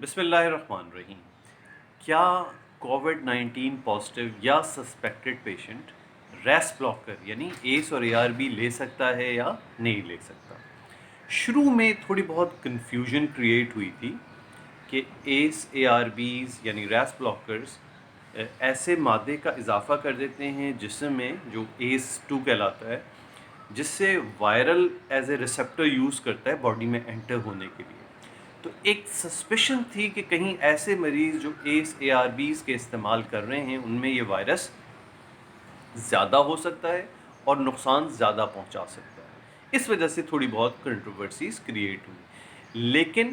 بسم اللہ الرحمن الرحیم. کیا کووڈ-19 پازیٹیو یا سسپیکٹڈ پیشنٹ ریس بلاکر یعنی ایس اور اے آر بی لے سکتا ہے یا نہیں لے سکتا؟ شروع میں تھوڑی بہت کنفیوژن کریٹ ہوئی تھی کہ ایس اے آر بیز یعنی ریس بلاکرز ایسے مادے کا اضافہ کر دیتے ہیں جسم میں جو ایس 2 کہلاتا ہے، جس سے viral as a receptor use کرتا ہے باڈی میں انٹر ہونے کے لیے. تو ایک سسپیشن تھی کہ کہیں ایسے مریض جو ایس اے آر بیز کے استعمال کر رہے ہیں ان میں یہ وائرس زیادہ ہو سکتا ہے اور نقصان زیادہ پہنچا سکتا ہے. اس وجہ سے تھوڑی بہت کنٹروورسیز کریٹ ہوئی، لیکن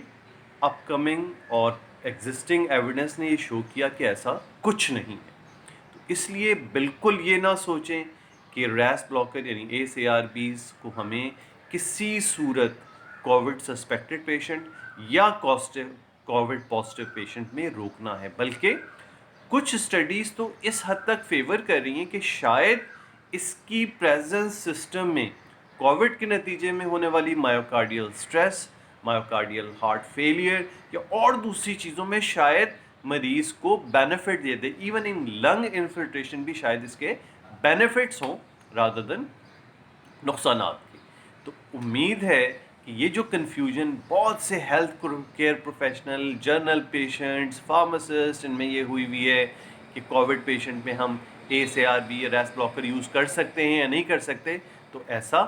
اپ کمنگ اور ایگزسٹنگ ایویڈنس نے یہ شو کیا کہ ایسا کچھ نہیں ہے. تو اس لیے بالکل یہ نہ سوچیں کہ ریس بلاکر یعنی ایس اے آر بیز کو ہمیں کسی صورت کووڈ سسپیکٹڈ پیشنٹ یا کووڈ پازیٹیو پیشنٹ میں روکنا ہے، بلکہ کچھ اسٹڈیز تو اس حد تک فیور کر رہی ہیں کہ شاید اس کی پریزنس سسٹم میں کووڈ کے نتیجے میں ہونے والی myocardial stress, myocardial heart failure یا اور دوسری چیزوں میں شاید مریض کو بینیفٹ دے دے. ایون ان لنگ انفلٹریشن بھی شاید اس کے بینیفٹس ہوں رادر دن نقصانات کے. تو امید ہے کہ یہ جو کنفیوژن بہت سے health care professional, general patients, pharmacist ان میں یہ ہوئی ہے کہ کووڈ پیشنٹ میں ہم ایس اے آر بی یا ریس بلاکر یوز کر سکتے ہیں یا نہیں کر سکتے، تو ایسا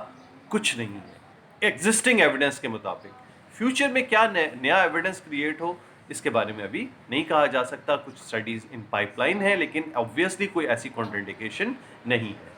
کچھ نہیں ہے ایگزسٹنگ ایویڈنس کے مطابق. فیوچر میں کیا نیا ایویڈنس کریٹ ہو اس کے بارے میں ابھی نہیں کہا جا سکتا. کچھ اسٹڈیز ان پائپ لائن ہے، لیکن آبویسلی کوئی ایسی کنٹرنڈیکیشن نہیں ہے.